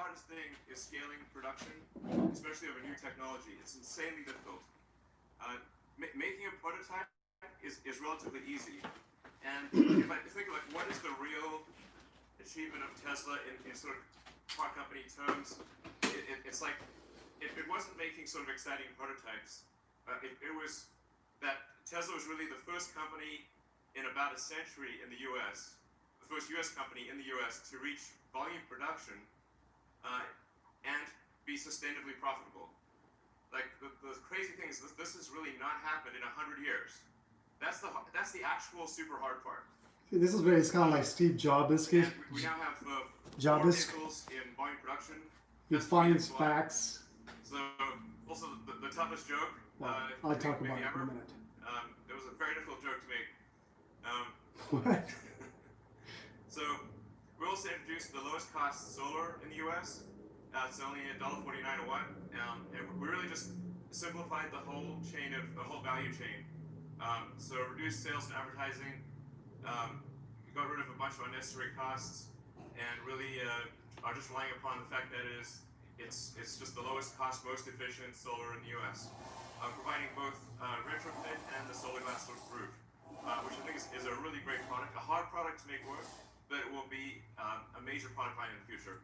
hardest thing is scaling production, especially of a new technology. It's insanely difficult. Making a prototype is relatively easy. And if I think like what is the real achievement of Tesla in sort of car company terms, it's like it wasn't making sort of exciting prototypes. It was that Tesla was really the first company in about a century in the US, the first US company in the US to reach volume production and be sustainably profitable. Like the crazy thing is this has really not happened in 100 years. That's the actual super hard part. See, this is where it's kind of like Steve Jobs. And we now have 4 vehicles in volume production. He finds facts. So also the toughest joke. Well, I'll talk about it in a minute. It was a very difficult joke to make. What? So we also introduced the lowest cost solar in the U.S. It's only $1.49 a watt, and we really just simplified the whole value chain. So reduced sales and advertising, got rid of a bunch of unnecessary costs, and really are just relying upon the fact that it's just the lowest cost, most efficient solar in the U.S. Providing both retrofit and the solar glass roof, which I think is a really great product, a hard product to make work, but it will be a major product line in the future.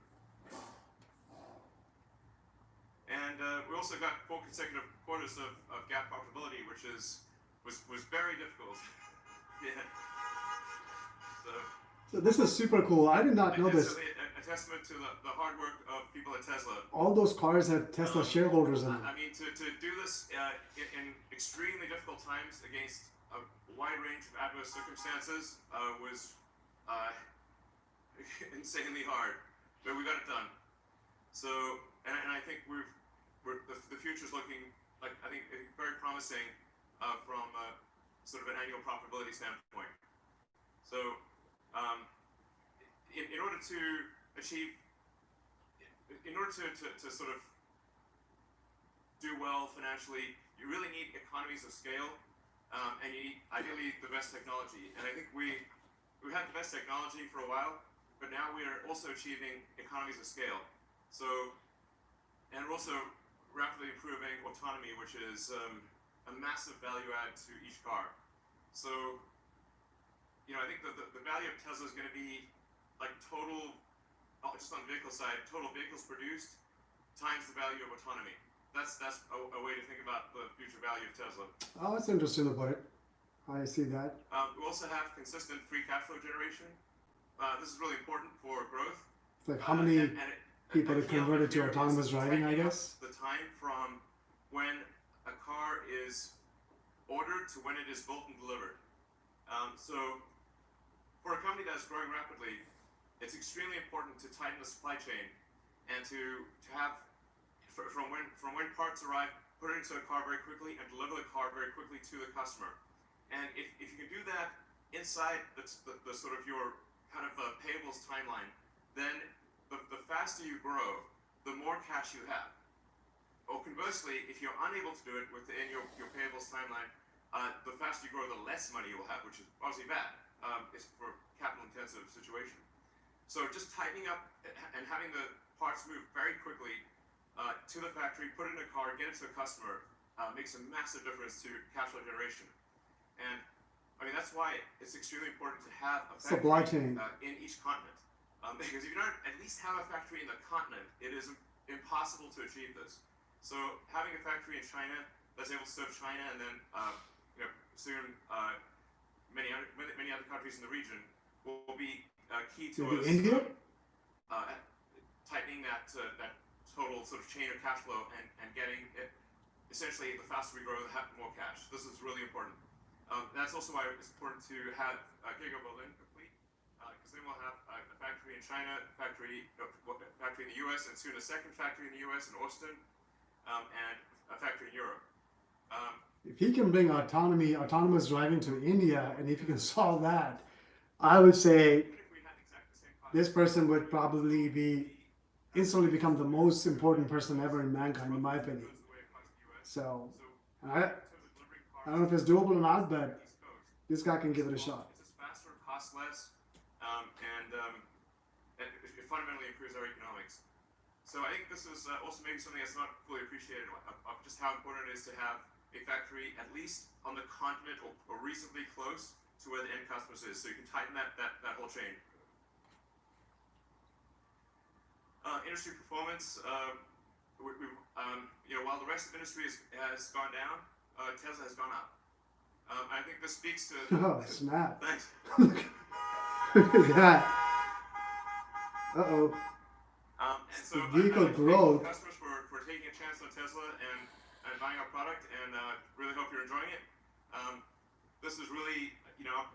And we also got 4 consecutive quarters of GAAP profitability, which was very difficult. Yeah. So this is super cool. I did not know this. A testament to the hard work of people at Tesla. All those cars have Tesla shareholders in them. I mean, to do this in extremely difficult times against a wide range of adverse circumstances was insanely hard, but we got it done. So, and I think the future's looking like, I think, very promising from sort of an annual profitability standpoint. So, in order to achieve, in order to sort of do well financially, you really need economies of scale, and you need ideally the best technology. And I think we had the best technology for a while, but now we are also achieving economies of scale. So, and we're also rapidly improving autonomy, which is a massive value add to each car. So, you know, I think the value of Tesla is going to be like total, just on the vehicle side, total vehicles produced times the value of autonomy. That's a way to think about the future value of Tesla. Oh, that's interesting to put it. I see that. We also have consistent free cash flow generation. This is really important for growth. It's like how many people are converted to autonomous driving, I guess? The time from when a car is ordered to when it is built and delivered. So for a company that's growing rapidly, it's extremely important to tighten the supply chain and to have from when parts arrive, put it into a car very quickly and deliver the car very quickly to the customer. And if you can do that inside the sort of your kind of payables timeline, then the faster you grow, the more cash you have. Or conversely, if you're unable to do it within your payables timeline, the faster you grow, the less money you will have, which is obviously bad. It's for capital-intensive situation. So just tightening up and having the parts move very quickly to the factory, put it in a car, get it to the customer, makes a massive difference to cash flow generation. And I mean, that's why it's extremely important to have a factory supply chain in each continent. Because if you don't at least have a factory in the continent, it is impossible to achieve this. So having a factory in China that's able to serve China and then you know, soon many other countries in the region will be key to us. India? Tightening that total sort of chain of cash flow and getting it, essentially the faster we grow, the more cash. This is really important. That's also why it's important to have Giga Berlin complete, because then we'll have a factory in China, a factory in the US, and soon a second factory in the US in Austin, and a factory in Europe. If he can bring autonomous driving to India, and if he can solve that, I would say this person would probably instantly become the most important person ever in mankind, in my opinion. So, I don't know if it's doable or not, but this guy can give it a shot. It's faster, costs less, and it fundamentally improves our economics. So I think this is also maybe something that's not fully appreciated of just how important it is to have a factory at least on the continent or reasonably close to where the end customers is, so you can tighten that whole chain. Industry performance. While the rest of the industry has gone down, Tesla has gone up. I think this speaks to. Oh, snap. Thanks. Look at that. Uh-oh. And so Vehicle I growth. thank customers for taking a chance on Tesla and buying our product, and really hope you're enjoying it. This is really,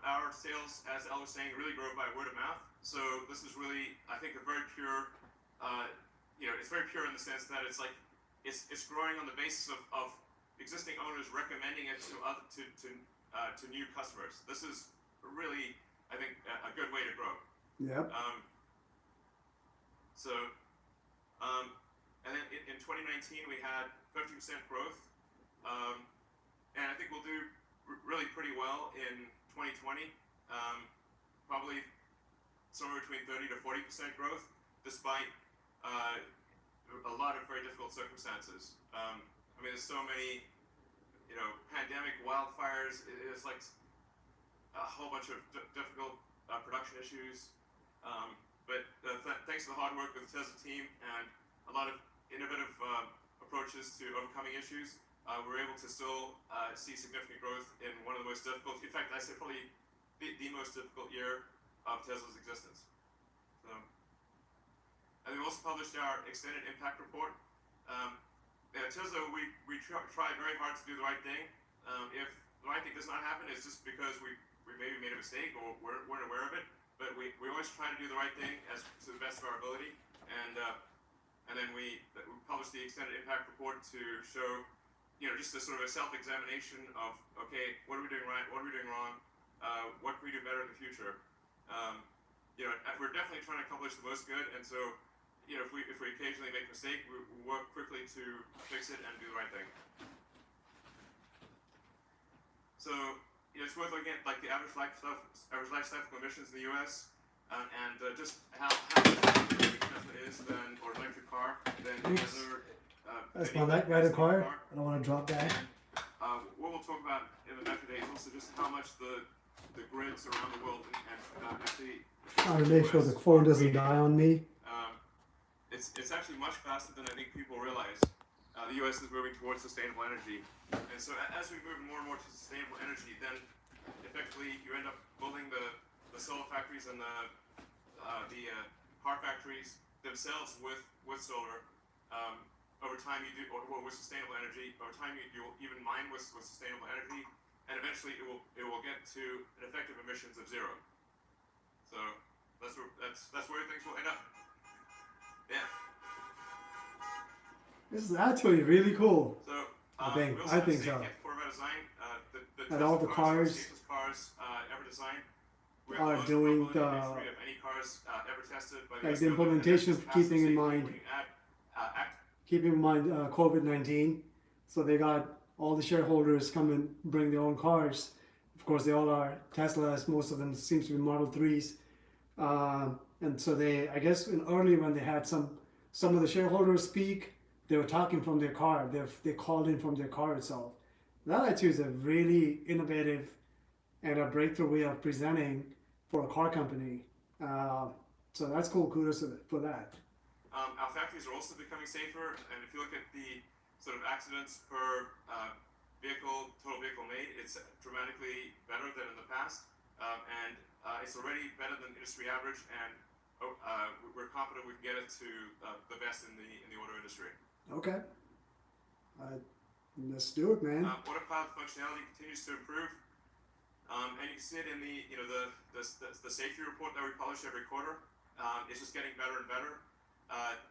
our sales, as Al was saying, really grow by word of mouth. So this is really, I think, a very pure, it's very pure in the sense that it's like, it's growing on the basis of existing owners recommending it to new customers. This is really, I think, a good way to grow. Yep. And then in 2019 we had 50% growth, and I think we'll do really pretty well in 2020. Probably somewhere between 30 to 40% growth, despite a lot of very difficult circumstances. There's so many, pandemic, wildfires. It's like a whole bunch of difficult production issues. But thanks to the hard work of the Tesla team and a lot of innovative approaches to overcoming issues, we're able to still see significant growth in one of the most difficult, in fact, I say probably the most difficult year of Tesla's existence. So, and we also published our extended impact report. At Tesla, we try very hard to do the right thing. If the right thing does not happen, it's just because we maybe made a mistake or weren't aware of it. But we always try to do the right thing to the best of our ability, and then we published the extended impact report to show, just a sort of a self-examination of, okay, what are we doing right, what are we doing wrong, what can we do better in the future. We're definitely trying to accomplish the most good, and so, if we occasionally make a mistake, we work quickly to fix it and do the right thing. So. It's worth looking at like the average life cycle emissions in the U.S. And just how Tesla is than or electric car than any other. That's my light car. I don't want to drop that. And, what we'll talk about in the next days is also just how much the grids around the world and actually. Trying to make sure the phone doesn't die on me. It's actually much faster than I think people realize. The U.S. is moving towards sustainable energy, and so as we move more and more to sustainable energy, then effectively you end up building the solar factories and the car factories themselves with solar. Over time you do, or with sustainable energy. Over time you'll even mine with sustainable energy, and eventually it will get to an effective emissions of zero. So that's where things will end up. Yeah. This is actually really cool. So I think so. Design, and all the cars ever designed. Are doing the any cars ever tested by like the implementation of keeping in mind COVID-19. So they got all the shareholders come and bring their own cars. Of course, they all are Teslas. Most of them seems to be Model 3s. And so they, I guess, early when they had some of the shareholders speak, they were talking from their car. They called in from their car itself. That actually is a really innovative and a breakthrough way of presenting for a car company. So that's cool. Kudos for that. Our factories are also becoming safer, and if you look at the sort of accidents per total vehicle made, it's dramatically better than in the past, and it's already better than industry average, and we're confident we can get it to the best in the auto industry. Okay. Let's do it, man. Autopilot functionality continues to improve, and you can see it in the safety report that we publish every quarter. It's just getting better and better.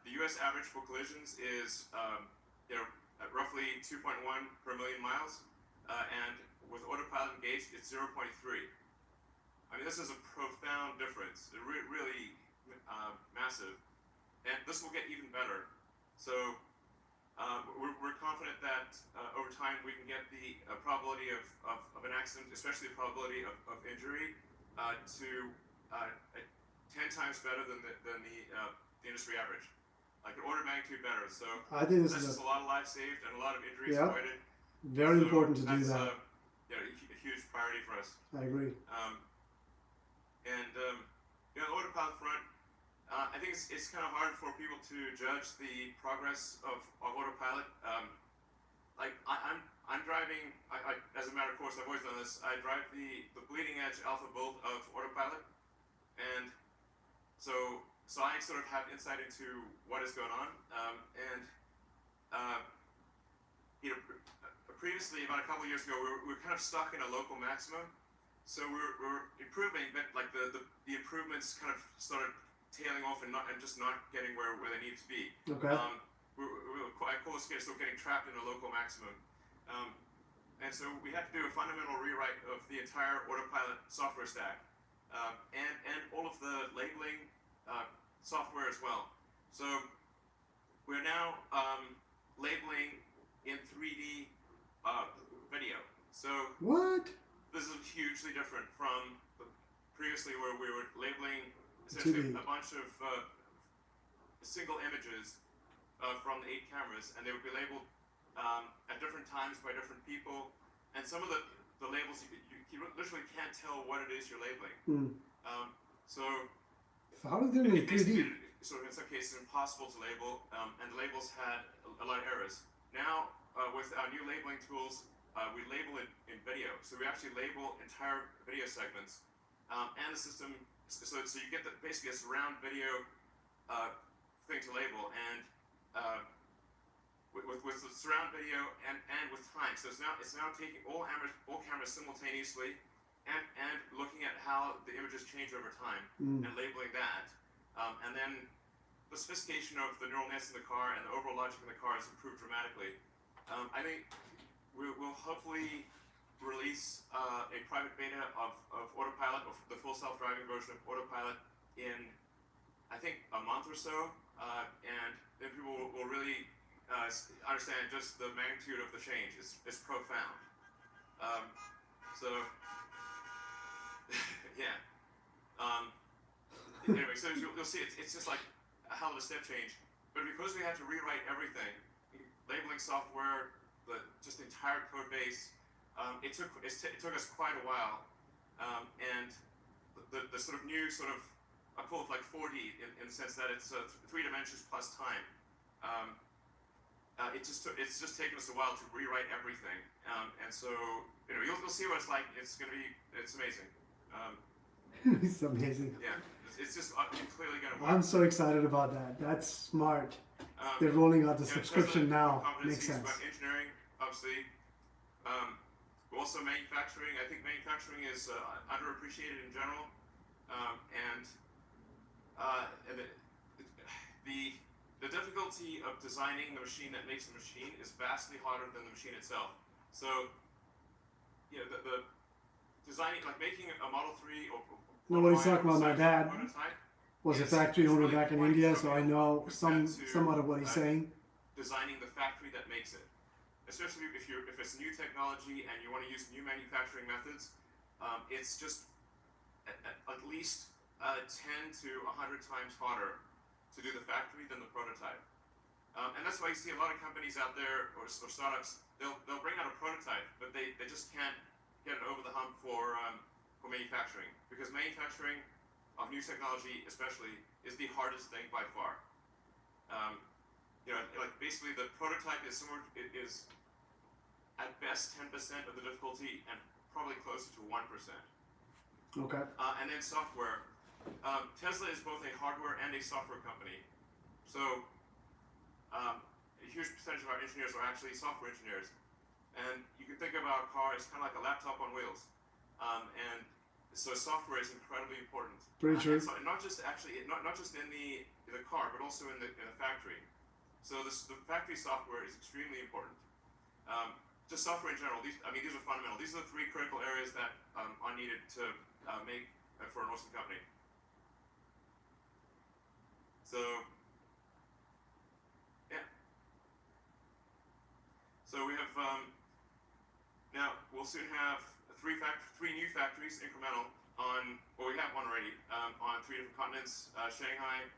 The U.S. average for collisions is at roughly 2.1 per million miles, and with autopilot engaged, it's 0.3. I mean, this is a profound difference. It's really massive, and this will get even better. So we're confident that over time we can get the probability of an accident, especially the probability of injury, to 10 times better than the industry average. like an order of magnitude better. So I think this that's is just a lot of lives saved and a lot of injuries Yeah. avoided. very So important to do that's that. a huge priority for us. I agree. And you know, the autopilot front, I think it's kind of hard for people to judge the progress of autopilot. Like I'm driving. As a matter of course, I've always done this. I drive the bleeding edge Alpha Bolt of autopilot, and so I sort of have insight into what is going on. And you know, previously about a couple of years ago, we were kind of stuck in a local maximum. So we're improving, but like the improvements kind of started tailing off and just not getting where they need to be. Okay. I call this case still getting trapped in a local maximum. And so we had to do a fundamental rewrite of the entire autopilot software stack, and all of the labeling software as well. So we're now labeling in 3D video. So What? this is hugely different from previously where we were labeling essentially 2D. a bunch of single images from the 8 cameras, and they would be labeled at different times by different people, and some of the labels you literally can't tell what it is you're labeling. So So how is it in it basically 3D? made it sort of in some cases impossible to label, and the labels had a lot of errors. Now with our new labeling tools, we label it in video. So we actually label entire video segments, and the system. So you get basically a surround video thing to label, and with the surround video and with time. So it's now taking all cameras simultaneously, and looking at how the images change over time and labeling that, and then the sophistication of the neural nets in the car and the overall logic in the car has improved dramatically. I think we'll hopefully release a private beta of Autopilot, or the full self-driving version of Autopilot, in I think a month or so, and then people will really understand just the magnitude of the change. It's profound. So yeah. Anyway, so you'll see it's just like a hell of a step change. But because we had to rewrite everything, labeling software, just the entire code base, it took us quite a while, and the sort of new sort of, I call it like 4D in the sense that it's 3 dimensions plus time. It's just taken us a while to rewrite everything, and so you'll see what it's like. It's amazing. It's amazing. Yeah, it's just clearly gonna work. I'm so excited about that. That's smart. They're rolling out the subscription now. Makes sense. About engineering, obviously. Also manufacturing. I think manufacturing is underappreciated in general, and the difficulty of designing the machine that makes the machine is vastly harder than the machine itself. So, the designing, like making a Model 3 or Nobody's talking about my dad. prototype Was a is factory owner really back in quite India, so I trivial know compared to, somewhat of what he's saying. designing the factory that makes it. Especially if it's new technology and you want to use new manufacturing methods, it's just at least 10 to 100 times harder to do the factory than the prototype. And that's why you see a lot of companies out there or startups, they'll bring out a prototype, but they just can't get it over the hump for manufacturing, because manufacturing of new technology especially is the hardest thing by far. Like basically the prototype is at best 10% of the difficulty and probably closer to 1%. Okay. And then software. Tesla is both a hardware and a software company. So a huge percentage of our engineers are actually software engineers. And you can think of our car as kind of like a laptop on wheels. And so software is incredibly important. Pretty true. So not just in the car, but also in the factory. So the factory software is extremely important. Just software in general. These are fundamental. These are the 3 critical areas that are needed to make for an awesome company. So yeah. So we have now we'll soon have 3 new factories incremental on. Well, we have one already on 3 different continents: Shanghai,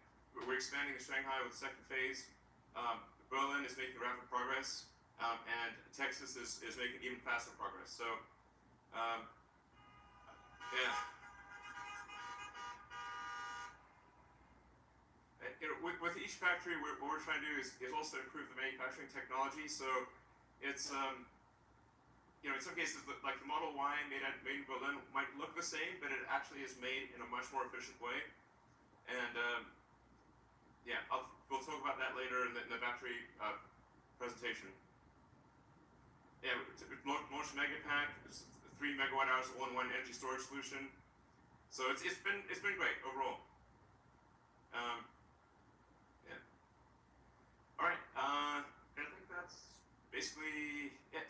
we're expanding in Shanghai with the second phase. Berlin is making rapid progress, and Texas is making even faster progress. So, yeah. With each factory, what we're trying to do is also improve the manufacturing technology. So, it's in some cases, like the Model Y made in Berlin might look the same, but it actually is made in a much more efficient way. And yeah, we'll talk about that later in the battery presentation. Yeah, launched Megapack, 3 megawatt hours all-in-one energy storage solution. So it's been great overall. Yeah. All right. And I think that's basically it.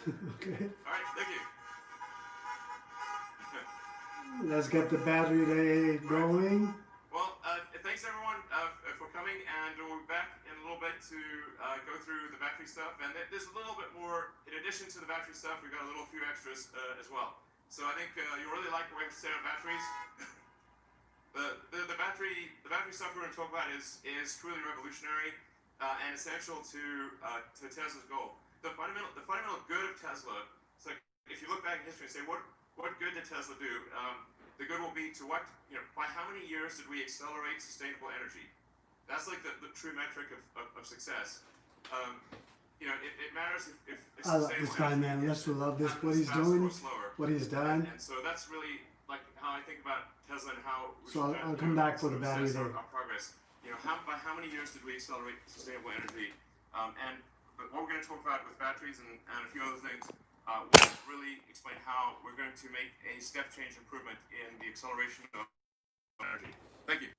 Okay. All right, thank you. Let's get the battery day going. Well, thanks everyone for coming, and we'll be back in a little bit to go through the battery stuff. And there's a little bit more, in addition to the battery stuff, we've got a little few extras as well. So I think you'll really like the way we set up batteries. The battery stuff we're going to talk about is truly revolutionary and essential to Tesla's goal. The fundamental good of Tesla. It's like if you look back in history and say what good did Tesla do? The good will be to by how many years did we accelerate sustainable energy? That's like the true metric of success. It matters if I love this guy, man. Let's love this. What he's doing, what he's done. And so that's really like how I think about Tesla and how. So I'll come back for the battery day. Our progress. By how many years did we accelerate sustainable energy? But what we're going to talk about with batteries and a few other things will really explain how we're going to make a step change improvement in the acceleration of energy. Thank you.